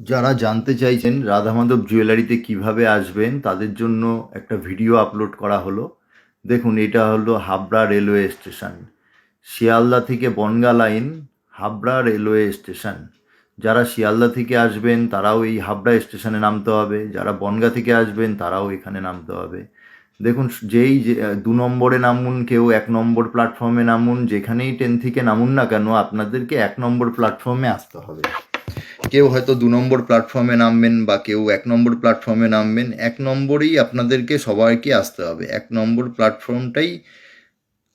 যারা জানতে চাইছেন রাধা মাধব জুয়েলারিতে কিভাবে আসবেন তাদের জন্য একটা ভিডিও আপলোড করা হলো। দেখুন, এটা হলো হাবড়া রেলওয়ে স্টেশন, শিয়ালদা থেকে Bongaon line, Habra railway station. যারা শিয়ালদা থেকে আসবেন তারাও এই হাবড়া স্টেশনে নামতে হবে, যারা বনগাঁ থেকে আসবেন তারাও এখানে নামতে হবে। দেখুন, যেই যে 2 নম্বরে নামুন, কেউ 1 নম্বর প্ল্যাটফর্মে নামুন, যেখানেই ট্রেন থেকে নামুন না কেন আপনাদেরকে 1 নম্বর প্ল্যাটফর্মে আসতে হবে। কেউ হয়তো 2 নম্বর প্ল্যাটফর্মে নামবেন বা কেউ 1 নম্বর প্ল্যাটফর্মে নামবেন, 1 নম্বরেই আপনাদেরকে সবাইকে আসতে হবে। 1 নম্বর প্ল্যাটফর্মটাই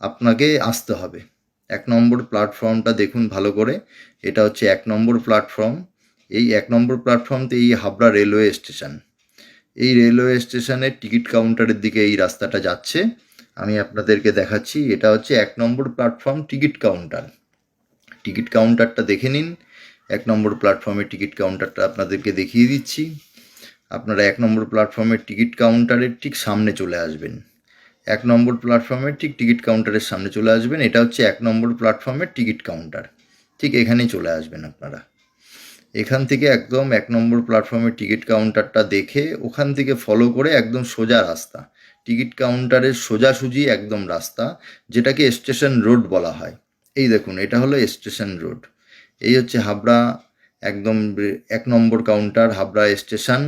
আপনাকে আসতে হবে। 1 নম্বর প্ল্যাটফর্মটা দেখুন ভালো করে, এটা হচ্ছে 1 নম্বর প্ল্যাটফর্ম। এই 1 নম্বর প্ল্যাটফর্মতে এই হাবড়া রেলওয়ে স্টেশন। এই রেলওয়ে স্টেশনের টিকিট কাউন্টারের দিকে এই রাস্তাটা যাচ্ছে। আমি আপনাদেরকে দেখাচ্ছি, এটা হচ্ছে 1 নম্বর প্ল্যাটফর্ম টিকিট কাউন্টার। টিকিট কাউন্টারটা দেখে নিন। 1 নম্বর প্ল্যাটফর্মের টিকিট কাউন্টারটা আপনাদেরকে দেখিয়ে দিচ্ছি। আপনারা 1 নম্বর প্ল্যাটফর্মের টিকিট কাউন্টারের ঠিক সামনে চলে আসবেন। 1 নম্বর প্ল্যাটফর্মের ঠিক টিকিট কাউন্টারের সামনে চলে আসবেন। এটা হচ্ছে 1 নম্বর প্ল্যাটফর্মের টিকিট কাউন্টার। ঠিক এখানেই চলে আসবেন আপনারা। এখান থেকে একদম 1 নম্বর প্ল্যাটফর্মের টিকিট কাউন্টারটা দেখে ওখান থেকে ফলো করে একদম সোজা রাস্তা, টিকিট কাউন্টারের সোজাসুজি একদম রাস্তা, যেটাকে স্টেশন রোড বলা হয়। এই দেখুন, এটা হলো স্টেশন রোড। এই হচ্ছে হাবড়া, একদম 1 number counter, Habra station,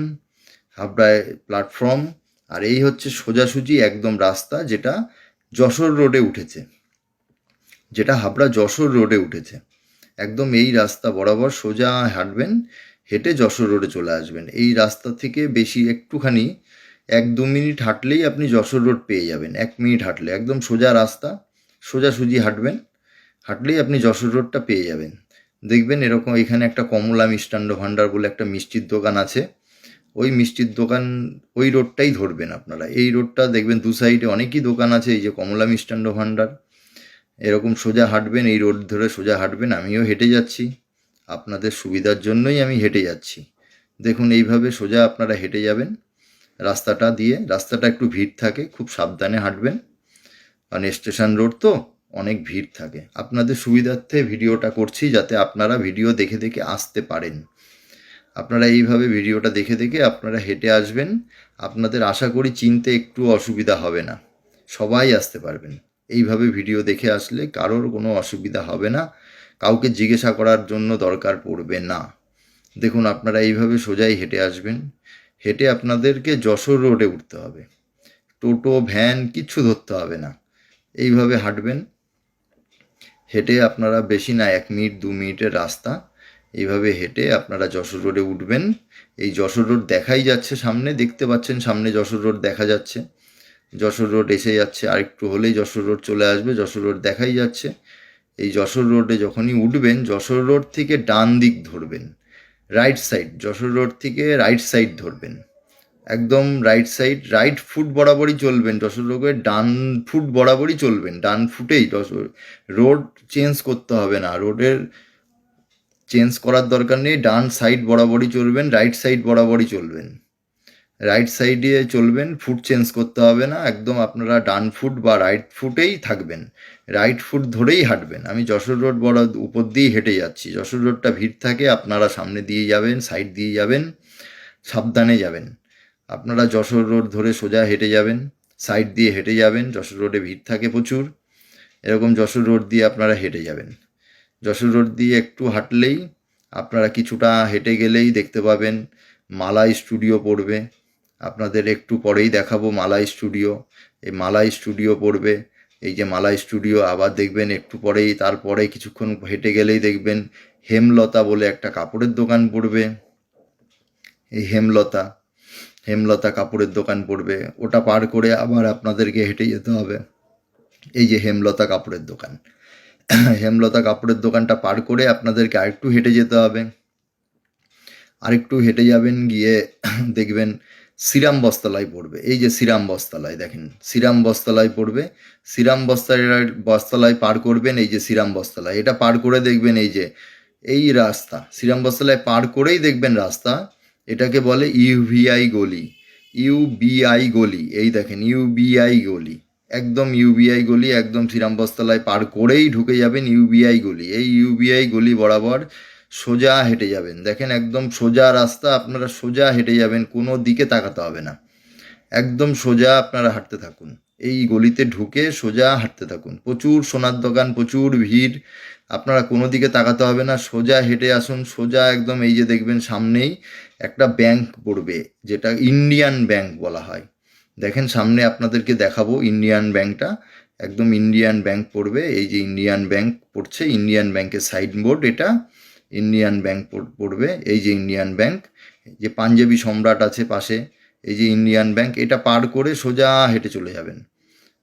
Habra platform. আর এই হচ্ছে সোজাসুজি একদম রাস্তা, যেটা যশোর রোডে উঠেছে, যেটা হাবড়া যশোর রোডে উঠেছে। একদম এই রাস্তা বরাবর সোজা হাঁটবেন, হেঁটে যশোর রোডে চলে আসবেন। এই রাস্তা থেকে বেশি একটুখানি 1-2 মিনিট হাঁটলেই আপনি যশোর রোড পেয়ে যাবেন। 1 মিনিট হাঁটলে একদম সোজা রাস্তা, সোজাসুজি হাঁটবেন, হাঁটলেই আপনি যশোর রোডটা পেয়ে যাবেন। দেখবেন এরকম এখানে একটা কমলা মিষ্টান্ন ভাণ্ডার বলে একটা মিষ্টির দোকান আছে। ওই মিষ্টির দোকান, ওই রোডটাই ধরবেন আপনারা। এই রোডটা দেখবেন দু সাইডে অনেকই দোকান আছে। এই যে কমলা মিষ্টান্ন ভাণ্ডার, এরকম সোজা হাঁটবেন, এই রোড ধরে সোজা হাঁটবেন। আমিও হেঁটে যাচ্ছি, আপনাদের সুবিধার জন্যই আমি হেঁটে যাচ্ছি। দেখুন, এইভাবে সোজা আপনারা হেঁটে যাবেন রাস্তাটা দিয়ে। রাস্তাটা একটু ভিড় থাকে, খুব সাবধানে হাঁটবেন, কারণ স্টেশন রোড তো অনেক ভিড় থাকে। আপনাদের সুবিধার্থে ভিডিওটা করছি, যাতে আপনারা ভিডিও দেখে দেখে আসতে পারেন। আপনারা এইভাবে ভিডিওটা দেখে দেখে আপনারা হেঁটে আসবেন। আপনাদের আশা করি চিনতে একটু অসুবিধা হবে না, সবাই আসতে পারবেন। এইভাবে ভিডিও দেখে আসলে কারোর কোনো অসুবিধা হবে না, কাউকে জিজ্ঞাসা করার জন্য দরকার পড়বে না। দেখুন, আপনারা এইভাবে সোজাই হেঁটে আসবেন। হেঁটে আপনাদেরকে যশোর রোডে উঠতে হবে, টোটো ভ্যান কিচ্ছু ধরতে হবে না। এইভাবে হাঁটবেন, হেঁটে আপনারা বেশি না 1 মিনিট 2 মিনিটের রাস্তা, এইভাবে হেঁটে আপনারা যশোর রোডে উঠবেন। এই যশোর রোড দেখাই যাচ্ছে সামনে, দেখতে পাচ্ছেন সামনে যশোর রোড দেখা যাচ্ছে। যশোর রোড এসে যাচ্ছে, আর একটু হলেই যশোর রোড চলে আসবে। যশোর রোড দেখাই যাচ্ছে। এই যশোর রোডে যখনই উঠবেন, যশোর রোড থেকে ডান দিক ধরবেন, রাইট সাইড, যশোর রোড থেকে রাইট সাইড ধরবেন, একদম রাইট সাইড, রাইট ফুট বরাবরই চলবেন। যশোর রোডের ডান ফুট বরাবরই চলবেন, ডান ফুটেই যশোর রোড। চেঞ্জ করতে হবে না, রোডের চেঞ্জ করার দরকার নেই। ডান সাইড বরাবরই চলবেন, রাইট সাইড বরাবরই চলবেন, রাইট সাইডে চলবেন, ফুট চেঞ্জ করতে হবে না। একদম আপনারা ডান ফুট বা রাইট ফুটেই থাকবেন, রাইট ফুট ধরেই হাঁটবেন। আমি যশোর রোড বড় উপর দিয়েই হেঁটে যাচ্ছি। যশোর রোডটা ভিড় থাকে, আপনারা সামনে দিয়ে যাবেন, সাইড দিয়ে যাবেন, সাবধানে যাবেন। আপনারা যশোর রোড ধরে সোজা হেঁটে যাবেন, সাইড দিয়ে হেঁটে যাবেন। যশোর রোডে ভিড় থাকে প্রচুর, এরকম যশোর রোড দিয়ে আপনারা হেঁটে যাবেন। যশোর রোড দিয়ে একটু হাঁটলেই, আপনারা কিছুটা হেঁটে গেলেই দেখতে পাবেন মালাই স্টুডিও পড়বে। আপনাদের একটু পরেই দেখাবো মালাই স্টুডিও। এই মালাই স্টুডিও পড়বে, এই যে মালাই স্টুডিও। আবার দেখবেন একটু পরেই, তারপরে কিছুক্ষণ হেঁটে গেলেই দেখবেন হেমলতা বলে একটা কাপড়ের দোকান পড়বে। এই হেমলতা, হেমলতা কাপড়ের দোকান পড়বে। ওটা পার করে আবার আপনাদেরকে হেঁটে যেতে হবে। এই যে হেমলতা কাপড়ের দোকান, হেমলতা কাপড়ের দোকানটা পার করে আপনাদেরকে আরেকটু হেঁটে যেতে হবে। আরেকটু হেঁটে যাবেন, গিয়ে দেখবেন শ্রীরাম বস্ত্রালয় পড়বে। এই যে শ্রীরাম বস্ত্রালয়, দেখেন শ্রীরাম বস্ত্রালয় পড়বে। শ্রীরাম বস্ত্রালয় পার করবেন, এই যে শ্রীরাম বস্ত্রালয়, এটা পার করে দেখবেন এই যে এই রাস্তা, শ্রীরাম বস্ত্রালয় পার করেই দেখবেন রাস্তা, এটাকে বলে ইউভিআই গলি, ইউবিআই গলি। এই দেখেন ইউবিআই গলি, একদম ইউবিআই গলি, একদম শ্রীরাম বস্ত্রালয় পার করেই ঢুকে যাবেন ইউবিআই গলি। এই ইউবিআই গলি বরাবর সোজা হেঁটে যাবেন। দেখেন একদম সোজা রাস্তা, আপনারা সোজা হেঁটে যাবেন, কোনো দিকে তাকাতে হবে না, একদম সোজা আপনারা হাঁটতে থাকুন। এই গলিতে ঢুকে সোজা হাঁটতে থাকুন। প্রচুর সোনার দোকান, প্রচুর ভিড়, আপনারা কোনো দিকে তাকাতে হবে না, সোজা হেঁটে আসুন। সোজা একদম এই যে দেখবেন সামনেই একটা ব্যাংক পড়বে, যেটা ইন্ডিয়ান ব্যাংক বলা হয়। দেখেন সামনে আপনাদেরকে দেখাবো ইন্ডিয়ান ব্যাংকটা, একদম ইন্ডিয়ান ব্যাংক পড়বে। এই যে ইন্ডিয়ান ব্যাংক পড়ছে, ইন্ডিয়ান ব্যাংকের সাইনবোর্ড এটা, ইন্ডিয়ান ব্যাংক পড়বে। এই যে ইন্ডিয়ান ব্যাংক, যে পাঞ্জাবি সম্রাট আছে পাশে, এই যে ইন্ডিয়ান ব্যাংক, এটা পার করে সোজা হেঁটে চলে যাবেন।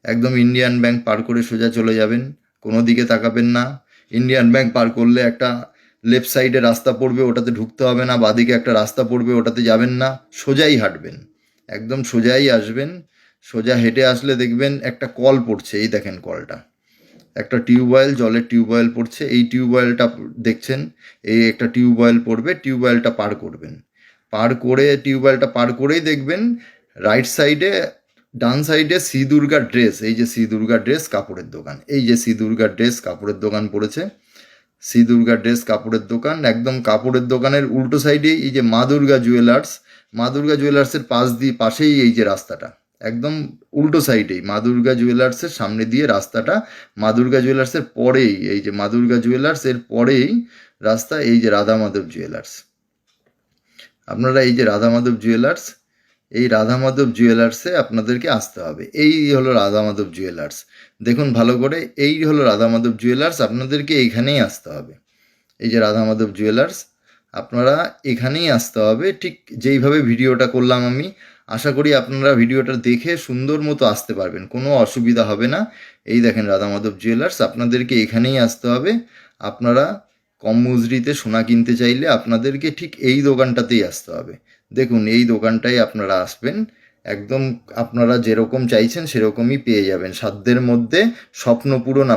একদম ইন্ডিয়ান ব্যাংক পার করে সোজা চলে যাবেন, কোনো দিকে তাকাবেন না। ইন্ডিয়ান ব্যাংক পার করলে একটা লেফট সাইডে রাস্তা পড়বে, ওটাতে ঢুকতে হবে না। বাদিকে একটা রাস্তা পড়বে, ওটাতে যাবেন না, সোজাই হাঁটবেন, একদম সোজাই আসবেন। সোজা হেঁটে আসলে দেখবেন একটা কল পড়ছে, এই দেখেন কলটা, একটা টিউবওয়েল, জলের টিউবওয়েল পড়ছে। এই টিউবওয়েলটা দেখছেন, এই একটা টিউবওয়েল পড়বে, টিউবওয়েলটা পার করবেন। পার করে টিউবওয়েলটা পার করেই দেখবেন রাইট সাইডে, ডান সাইডে শ্রী দুর্গা ড্রেস, এই যে শ্রী দুর্গা ড্রেস কাপড়ের দোকান, এই যে শ্রী দুর্গা ড্রেস কাপড়ের দোকান পড়েছে, শ্রী দুর্গা ড্রেস কাপড়ের দোকান। একদম কাপড়ের দোকানের উল্টো সাইডেই এই যে মা দুর্গা জুয়েলার্স, মা দুর্গা জুয়েলার্সের পাশেই এই যে রাস্তাটা, একদম উল্টো সাইডেই মা দুর্গা জুয়েলার্সের সামনে দিয়ে রাস্তাটা, মা দুর্গা জুয়েলার্সের পরেই এই যে মা দুর্গা জুয়েলার্স এর পরেই রাস্তা, এই যে রাধা মাধব জুয়েলার্স। আপনারা এই যে রাধা মাধব জুয়েলার্স, এই রাধা মাধব জুয়েলার্সে আপনাদেরকে আসতে হবে। এই হলো রাধা মাধব জুয়েলার্স, দেখুন ভালো করে, এই হলো রাধা মাধব জুয়েলার্স, আপনাদেরকে এইখানেই আসতে হবে। এই যে রাধা মাধব জুয়েলার্স, আপনারা এখানেই আসতে হবে, ঠিক যেইভাবে ভিডিওটা করলাম আমি। আশা করি আপনারা ভিডিওটা দেখে সুন্দর মতো আসতে পারবেন, কোনো অসুবিধা হবে না। এই দেখেন রাধা মাধব জুয়েলার্স, আপনাদেরকে এখানেই আসতে হবে। আপনারা কম মজুরিতে সোনা কিনতে চাইলে আপনাদেরকে ঠিক এই দোকানটাতেই আসতে হবে। দেখুন এই দোকানটায় আপনারা আসবেন, একদম আপনারা যেরকম চাইছেন সেরকমই পেয়ে যাবেন, সাধ্যের মধ্যে স্বপ্ন পূরণ